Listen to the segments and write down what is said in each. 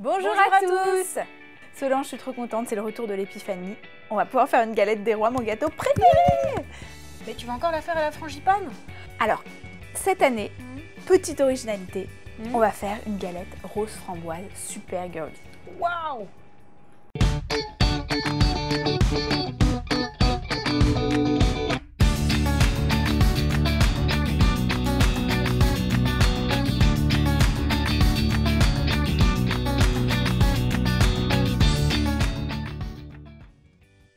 Bonjour à tous. Solange, je suis trop contente, c'est le retour de l'épiphanie. On va pouvoir faire une galette des rois, mon gâteau préféré. Mais tu vas encore la faire à la frangipane? Alors, cette année, petite originalité, on va faire une galette rose framboise super girly. Waouh!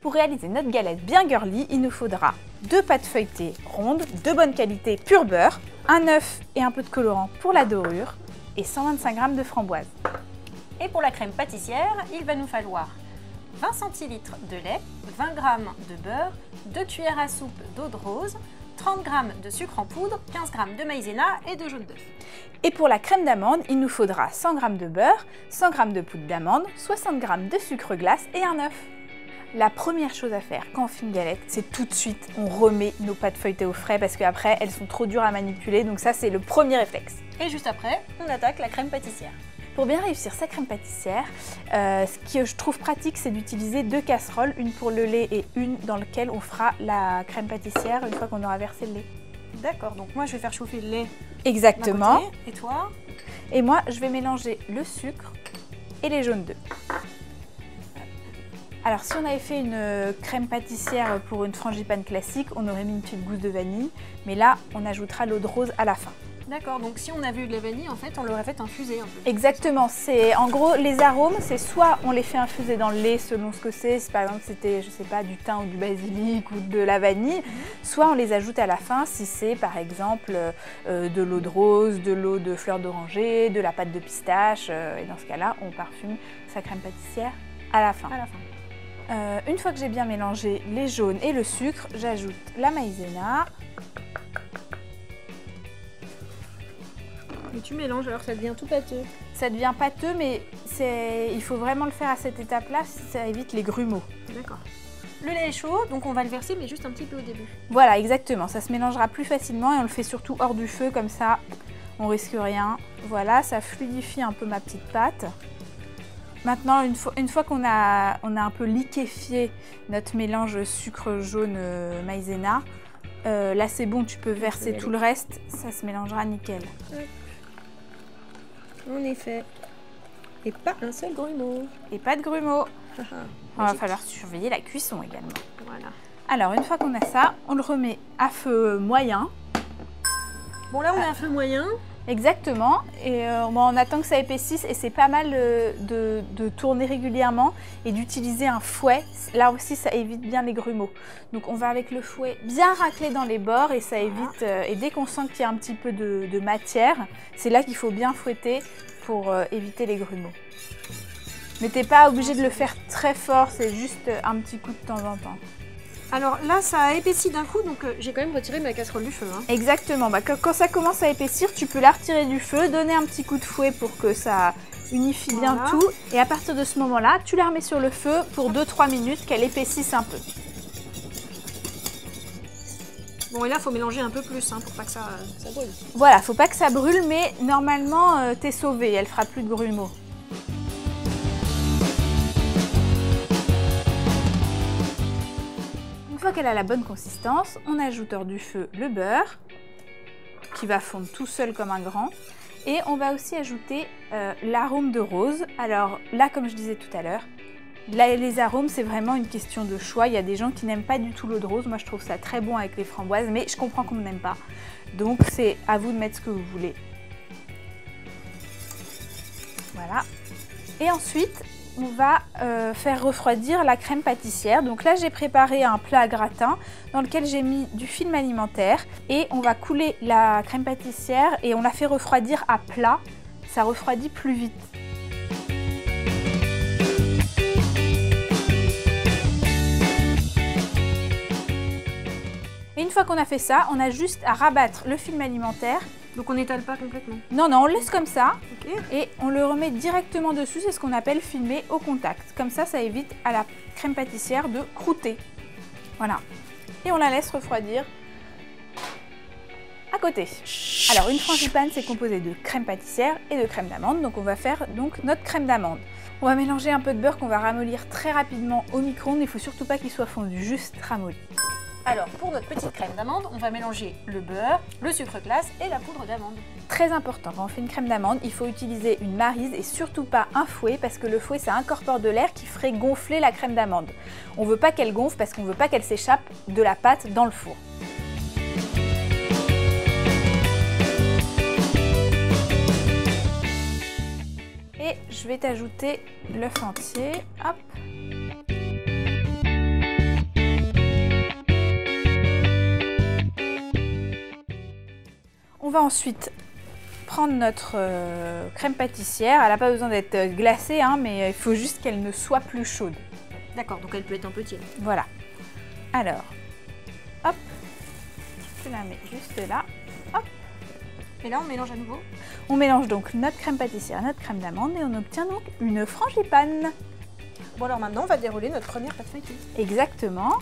Pour réaliser notre galette bien girly, il nous faudra 2 pâtes feuilletées rondes, de bonne qualité pur beurre, un œuf et un peu de colorant pour la dorure et 125 g de framboise. Et pour la crème pâtissière, il va nous falloir 20 centilitres de lait, 20 g de beurre, 2 cuillères à soupe d'eau de rose, 30 g de sucre en poudre, 15 g de maïzena et de jaune d'œuf. Et pour la crème d'amande, il nous faudra 100 g de beurre, 100 g de poudre d'amande, 60 g de sucre glace et un œuf. La première chose à faire quand on fait une galette, c'est tout de suite, on remet nos pâtes feuilletées au frais parce qu'après, elles sont trop dures à manipuler. Donc ça, c'est le premier réflexe. Et juste après, on attaque la crème pâtissière. Pour bien réussir sa crème pâtissière, ce que je trouve pratique, c'est d'utiliser 2 casseroles, une pour le lait et une dans laquelle on fera la crème pâtissière une fois qu'on aura versé le lait. D'accord, donc moi je vais faire chauffer le lait. Exactement. D'un côté, et toi? Et moi, je vais mélanger le sucre et les jaunes d'œufs. Alors si on avait fait une crème pâtissière pour une frangipane classique, on aurait mis une petite gousse de vanille, mais là on ajoutera l'eau de rose à la fin. D'accord, donc si on avait eu de la vanille, en fait on l'aurait fait infuser un peu. Exactement, c'est en gros les arômes, c'est soit on les fait infuser dans le lait selon ce que c'est, si par exemple c'était je sais pas du thym ou du basilic ou de la vanille, soit on les ajoute à la fin si c'est par exemple de l'eau de rose, de l'eau de fleur d'oranger, de la pâte de pistache, et dans ce cas-là on parfume sa crème pâtissière à la fin. Une fois que j'ai bien mélangé les jaunes et le sucre, j'ajoute la maïzena. Et tu mélanges, alors ça devient tout pâteux. Ça devient pâteux, mais il faut vraiment le faire à cette étape-là, ça évite les grumeaux. D'accord. Le lait est chaud, donc on va le verser, mais juste un petit peu au début. Voilà, exactement. Ça se mélangera plus facilement et on le fait surtout hors du feu, comme ça, on risque rien. Voilà, ça fluidifie un peu ma petite pâte. Maintenant, une fois qu'on a un peu liquéfié notre mélange sucre jaune maïzena, là c'est bon, tu peux verser tout le reste, ça se mélangera nickel. En effet. Et pas un seul grumeau. Et pas de grumeaux. Il va falloir surveiller la cuisson également. Voilà. Alors, une fois qu'on a ça, on le remet à feu moyen. Bon, là on a un feu moyen. Exactement, et on attend que ça épaississe et c'est pas mal de tourner régulièrement et d'utiliser un fouet. Là aussi ça évite bien les grumeaux. Donc on va avec le fouet bien racler dans les bords et ça évite, et dès qu'on sent qu'il y a un petit peu de matière, c'est là qu'il faut bien fouetter pour éviter les grumeaux. Mais t'es pas obligé de le faire très fort, c'est juste un petit coup de temps en temps. Alors là, ça a épaissi d'un coup, donc j'ai quand même retiré ma casserole du feu. Hein. Exactement, quand ça commence à épaissir, tu peux la retirer du feu, donner un petit coup de fouet pour que ça unifie bien tout. Et à partir de ce moment-là, tu la remets sur le feu pour 2-3 minutes, qu'elle épaississe un peu. Bon, et là, il faut mélanger un peu plus pour pas que ça brûle. Voilà, faut pas que ça brûle, mais normalement, t'es sauvé, elle fera plus de grumeaux. Une fois qu'elle a la bonne consistance, on ajoute hors du feu le beurre qui va fondre tout seul comme un grand et on va aussi ajouter l'arôme de rose. Alors là, comme je disais tout à l'heure, les arômes c'est vraiment une question de choix. Il y a des gens qui n'aiment pas du tout l'eau de rose, moi je trouve ça très bon avec les framboises, mais je comprends qu'on n'aime pas. Donc c'est à vous de mettre ce que vous voulez. Voilà. Et ensuite, on va faire refroidir la crème pâtissière. Donc là, j'ai préparé un plat à gratin dans lequel j'ai mis du film alimentaire et on va couler la crème pâtissière et on la fait refroidir à plat. Ça refroidit plus vite. Et une fois qu'on a fait ça, on a juste à rabattre le film alimentaire. Donc on n'étale pas complètement? Non, non, on le laisse comme ça. Okay. Et on le remet directement dessus, c'est ce qu'on appelle filmer au contact. Comme ça, ça évite à la crème pâtissière de croûter. Voilà. Et on la laisse refroidir à côté. Alors une frangipane, c'est composé de crème pâtissière et de crème d'amande. Donc on va faire notre crème d'amande. On va mélanger un peu de beurre qu'on va ramollir très rapidement au micro-ondes. Il ne faut surtout pas qu'il soit fondu, juste ramolli. Alors pour notre petite crème d'amande, on va mélanger le beurre, le sucre glace et la poudre d'amande. Très important, quand on fait une crème d'amande, il faut utiliser une maryse et surtout pas un fouet parce que le fouet ça incorpore de l'air qui ferait gonfler la crème d'amande. On ne veut pas qu'elle gonfle parce qu'on ne veut pas qu'elle s'échappe de la pâte dans le four. Et je vais t'ajouter l'œuf entier. Hop. On va ensuite prendre notre crème pâtissière. Elle n'a pas besoin d'être glacée, hein, mais il faut juste qu'elle ne soit plus chaude. D'accord, donc elle peut être un peu tiède. Voilà. Alors, hop, tu la mets juste là. Hop. Et là, on mélange à nouveau. On mélange donc notre crème pâtissière, notre crème d'amande et on obtient donc une frangipane. Bon, alors maintenant, on va dérouler notre première pâte feuilletée. Exactement.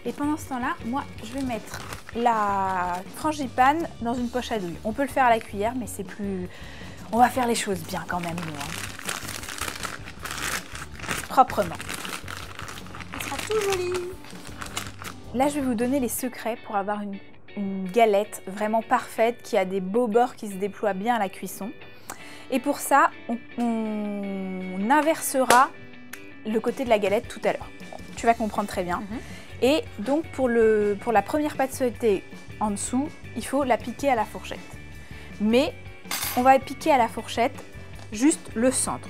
Et pendant ce temps-là, moi, je vais mettre la frangipane dans une poche à douille. On peut le faire à la cuillère, mais c'est plus... On va faire les choses bien quand même, nous. Hein. Proprement. Ça sera tout joli. Là, je vais vous donner les secrets pour avoir une galette vraiment parfaite, qui a des beaux bords qui se déploient bien à la cuisson. Et pour ça, on inversera le côté de la galette tout à l'heure. Tu vas comprendre très bien. Et donc pour la première pâte feuilletée en dessous, il faut la piquer à la fourchette. Mais on va piquer à la fourchette juste le centre.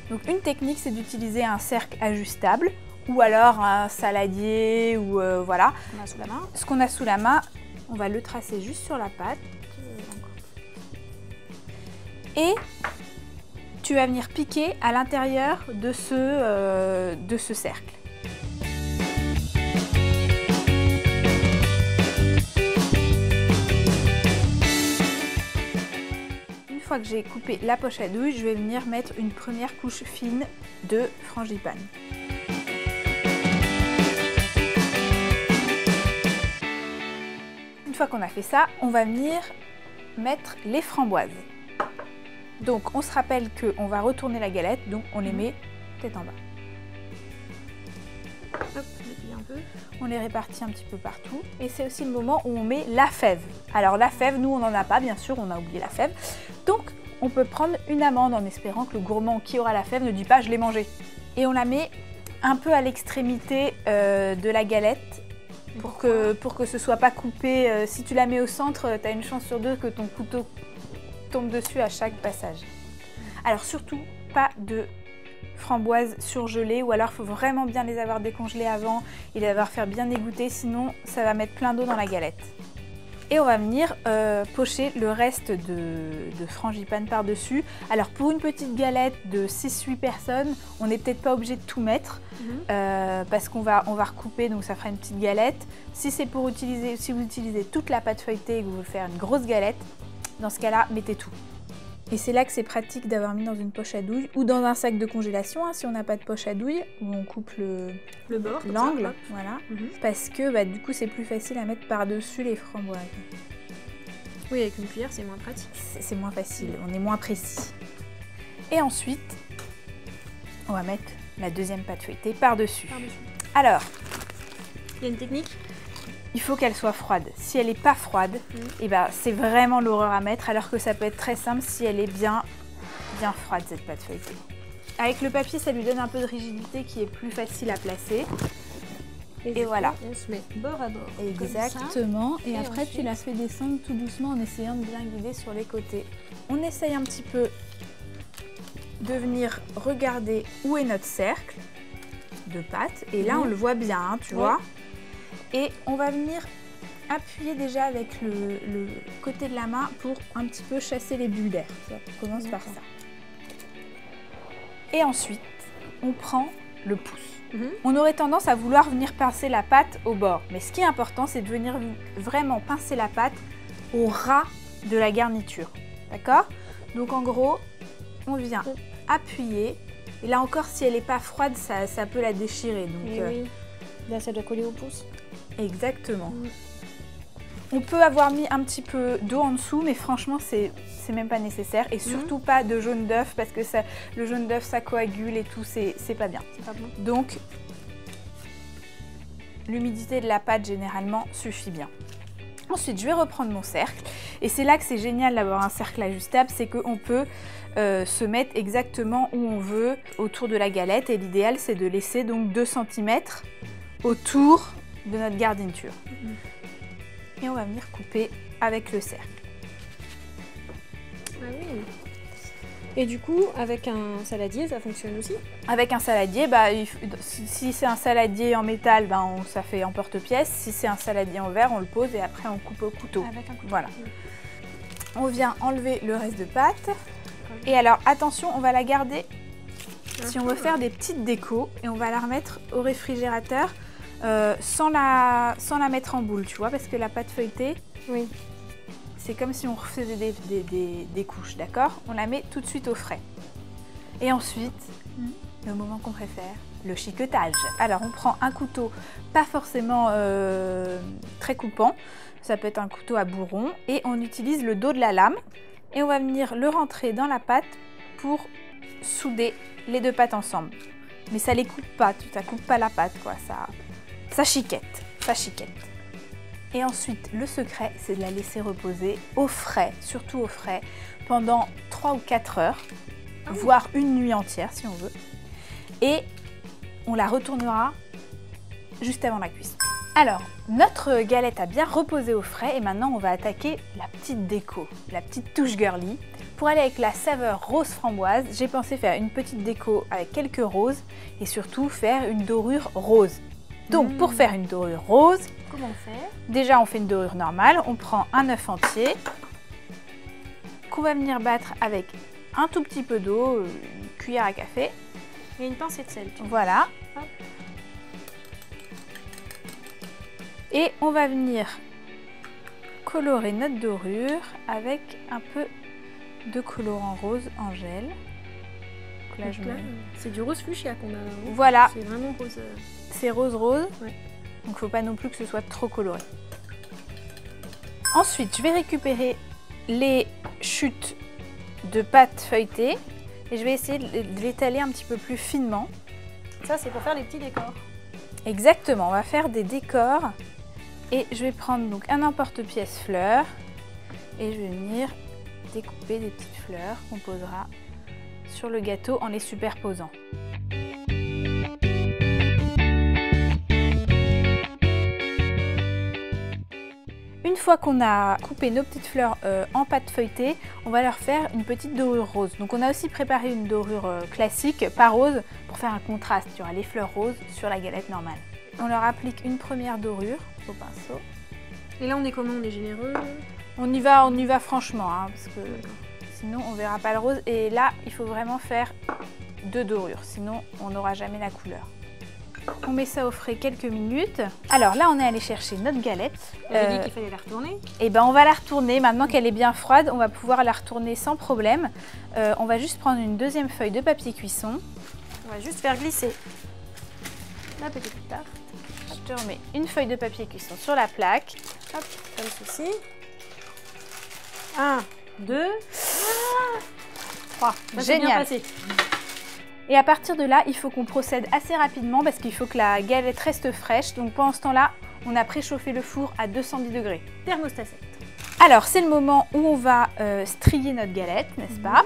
Donc une technique, c'est d'utiliser un cercle ajustable ou alors un saladier ou voilà. On a sous la main. Ce qu'on a sous la main, on va le tracer juste sur la pâte. Et tu vas venir piquer à l'intérieur de ce cercle. Une fois que j'ai coupé la poche à douille, je vais venir mettre une première couche fine de frangipane. Une fois qu'on a fait ça, on va venir mettre les framboises. Donc on se rappelle qu'on va retourner la galette, donc on les met tête en bas. Hop, on déplie un peu. On les répartit un petit peu partout. Et c'est aussi le moment où on met la fève. Alors la fève, nous on n'en a pas, bien sûr, on a oublié la fève. Donc on peut prendre une amande en espérant que le gourmand qui aura la fève ne dit pas je l'ai mangée. Et on la met un peu à l'extrémité de la galette pour que ce soit pas coupé. Si tu la mets au centre, tu as une chance sur deux que ton couteau tombe dessus à chaque passage. Alors surtout, pas de framboises surgelées ou alors il faut vraiment bien les avoir décongelées avant et les avoir fait bien égoutter, sinon ça va mettre plein d'eau dans la galette. Et on va venir pocher le reste de frangipane par-dessus. Alors pour une petite galette de 6-8 personnes, on n'est peut-être pas obligé de tout mettre parce qu'on va recouper, donc ça fera une petite galette. Si c'est pour utiliser, si vous utilisez toute la pâte feuilletée et que vous voulez faire une grosse galette, dans ce cas-là, mettez tout. Et c'est là que c'est pratique d'avoir mis dans une poche à douille ou dans un sac de congélation, hein, si on n'a pas de poche à douille, où on coupe le bord, l'angle, voilà, parce que du coup c'est plus facile à mettre par-dessus les framboises. Oui, avec une cuillère c'est moins pratique. C'est moins facile, on est moins précis. Et ensuite, on va mettre la deuxième pâte feuilletée par-dessus. Alors, il y a une technique ? Il faut qu'elle soit froide. Si elle n'est pas froide, c'est vraiment l'horreur à mettre, alors que ça peut être très simple si elle est bien froide, cette pâte feuilletée. Avec le papier, ça lui donne un peu de rigidité qui est plus facile à placer. Et voilà. On se met bord à bord. Exactement. Et après, tu la fais descendre tout doucement en essayant de bien guider sur les côtés. On essaye un petit peu de venir regarder où est notre cercle de pâte. Et là, on le voit bien, hein, tu vois. Et on va venir appuyer déjà avec le côté de la main pour un petit peu chasser les bulles d'air. On commence par ça. Et ensuite, on prend le pouce. On aurait tendance à vouloir venir pincer la pâte au bord. Mais ce qui est important, c'est de venir vraiment pincer la pâte au ras de la garniture. D'accord? Donc en gros, on vient appuyer. Et là encore, si elle n'est pas froide, ça peut la déchirer. Donc, oui. Là, ça doit coller au pouce. Exactement. On peut avoir mis un petit peu d'eau en dessous, mais franchement, c'est même pas nécessaire. Et surtout pas de jaune d'œuf, parce que le jaune d'œuf, ça coagule et tout, c'est pas bien. C'est pas bon. Donc, l'humidité de la pâte, généralement, suffit bien. Ensuite, je vais reprendre mon cercle. Et c'est là que c'est génial d'avoir un cercle ajustable, c'est qu'on peut se mettre exactement où on veut autour de la galette. Et l'idéal, c'est de laisser donc 2 cm autour de notre garniture. Et on va venir couper avec le cercle. Ah oui. Et du coup, avec un saladier, ça fonctionne aussi? Avec un saladier, si c'est un saladier en métal, ça fait en porte-pièce. Si c'est un saladier en verre, on le pose et après on coupe au couteau. Avec un couteau. Voilà. On vient enlever le reste de pâte. Et alors, attention, on va la garder si on veut faire des petites décos. Et on va la remettre au réfrigérateur sans la mettre en boule, tu vois, parce que la pâte feuilletée, oui. C'est comme si on refaisait des couches, d'accord? On la met tout de suite au frais. Et ensuite, le moment qu'on préfère, le chiquetage. Alors, on prend un couteau, pas forcément très coupant, ça peut être un couteau à bourron, et on utilise le dos de la lame, et on va venir le rentrer dans la pâte pour souder les 2 pâtes ensemble. Mais ça les coupe pas, ça coupe pas la pâte, quoi, ça chiquette, ça chiquette. Et ensuite, le secret, c'est de la laisser reposer au frais, surtout au frais, pendant 3 ou 4 heures, voire une nuit entière si on veut. Et on la retournera juste avant la cuisson. Alors, notre galette a bien reposé au frais et maintenant on va attaquer la petite déco, la petite touche girly. Pour aller avec la saveur rose framboise, j'ai pensé faire une petite déco avec quelques roses et surtout faire une dorure rose. Donc pour faire une dorure rose, comment on fait? Déjà on fait une dorure normale, on prend un œuf entier qu'on va venir battre avec un tout petit peu d'eau, une cuillère à café. Et une pincée de sel. Voilà. Hop. Et on va venir colorer notre dorure avec un peu de colorant rose en gel. Donc là, c'est du rose fuchsia qu'on a. Voilà. C'est vraiment rose. C'est rose. Ouais. Donc il ne faut pas non plus que ce soit trop coloré. Ensuite, je vais récupérer les chutes de pâte feuilletée et je vais essayer de l'étaler un petit peu plus finement. Ça, c'est pour faire les petits décors. Exactement, on va faire des décors et je vais prendre donc un emporte-pièce fleurs et je vais venir découper des petites fleurs qu'on posera sur le gâteau en les superposant. Une fois qu'on a coupé nos petites fleurs en pâte feuilletée, on va leur faire une petite dorure rose. Donc on a aussi préparé une dorure classique, pas rose, pour faire un contraste. Il y aura les fleurs roses sur la galette normale. On leur applique une première dorure au pinceau. Et là on est comment? On est généreux? On y va franchement, hein, parce que sinon on verra pas le rose. Et là, il faut vraiment faire 2 dorures, sinon on n'aura jamais la couleur. On met ça au frais quelques minutes. Alors là, on est allé chercher notre galette. On avait dit qu'il fallait la retourner. Et ben on va la retourner. Maintenant qu'elle est bien froide, on va pouvoir la retourner sans problème. On va juste prendre une deuxième feuille de papier cuisson. On va juste faire glisser la petite tarte. Je te remets une feuille de papier cuisson sur la plaque. Hop, comme ceci. 1, 2, 3. Génial. Et à partir de là, il faut qu'on procède assez rapidement parce qu'il faut que la galette reste fraîche. Donc pendant ce temps-là, on a préchauffé le four à 210 degrés. Thermostat 7. Alors c'est le moment où on va strier notre galette, n'est-ce pas?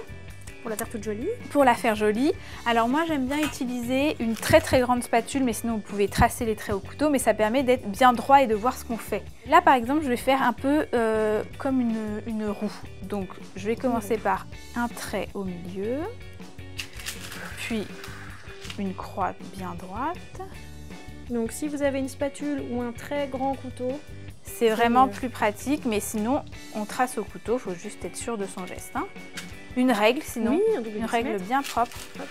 Pour la faire toute jolie. Pour la faire jolie. Alors moi j'aime bien utiliser une très grande spatule, mais sinon vous pouvez tracer les traits au couteau, mais ça permet d'être bien droit et de voir ce qu'on fait. Là par exemple je vais faire un peu comme une roue. Donc je vais commencer par un trait au milieu, puis une croix bien droite. Donc si vous avez une spatule ou un très grand couteau, c'est vraiment plus pratique, mais sinon on trace au couteau, il faut juste être sûr de son geste. Hein. Une règle sinon, oui, une règle bien propre. Hop.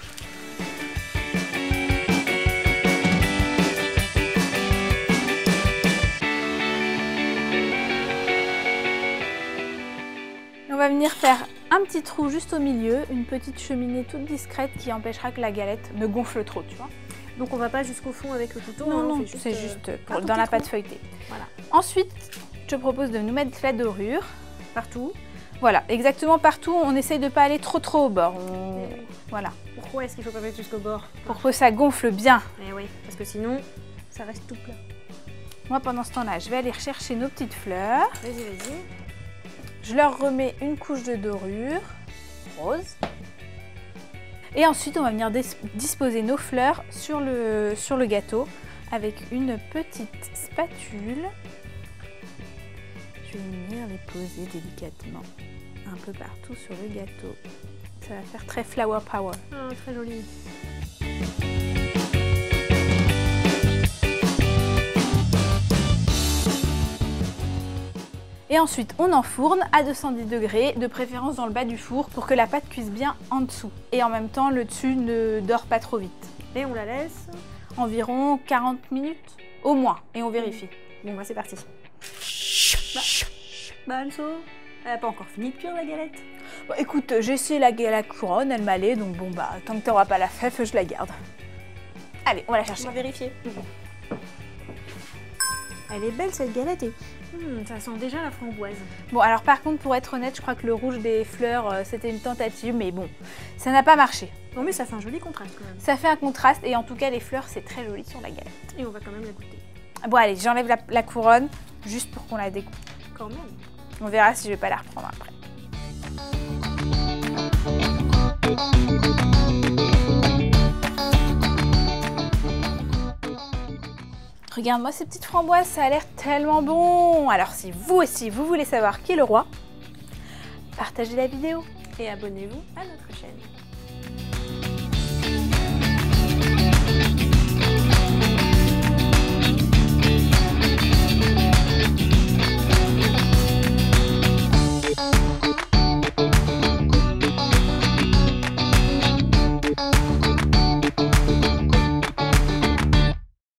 On va venir faire un petit trou juste au milieu, une petite cheminée toute discrète qui empêchera que la galette ne gonfle trop, tu vois. Donc on va pas jusqu'au fond avec le couteau. Non, hein, non, c'est juste dans la pâte feuilletée. Voilà. Ensuite, te propose de nous mettre la dorure. Partout. Voilà, exactement partout. On essaye de ne pas aller trop au bord. Voilà. Pourquoi est-ce qu'il faut pas mettre jusqu'au bord? Pour que ça gonfle bien. Eh oui, parce que sinon, ça reste tout plat. Moi, pendant ce temps-là, je vais aller rechercher nos petites fleurs. Vas-y, vas-y. Je leur remets une couche de dorure rose. Et ensuite, on va venir disposer nos fleurs sur le gâteau avec une petite spatule. Je vais venir les poser délicatement un peu partout sur le gâteau. Ça va faire très flower power. Oh, très joli. Et ensuite, on enfourne à 210 degrés, de préférence dans le bas du four, pour que la pâte cuise bien en dessous. Et en même temps, le dessus ne dort pas trop vite. Et on la laisse environ 40 minutes, au moins, et on vérifie. Bon, bah c'est parti. Bah, Anso, elle n'a pas encore fini de cuire la galette. Bon, écoute, j'ai essayé la couronne, elle m'allait, donc bon, bah, tant que tu n'auras pas la fève, je la garde. Allez, on va la chercher. On va vérifier. Elle est belle cette galette et ça sent déjà la framboise. Bon, alors par contre, pour être honnête, je crois que le rouge des fleurs, c'était une tentative, mais bon, ça n'a pas marché. Non mais ça fait un joli contraste quand même. Ça fait un contraste et en tout cas, les fleurs, c'est très joli sur la galette. Et on va quand même la goûter. Bon, allez, j'enlève la couronne, juste pour qu'on la découpe. Quand même. On verra si je vais pas la reprendre après. Regarde-moi ces petites framboises, ça a l'air tellement bon. Alors si vous aussi, vous voulez savoir qui est le roi, partagez la vidéo. Et abonnez-vous à notre chaîne.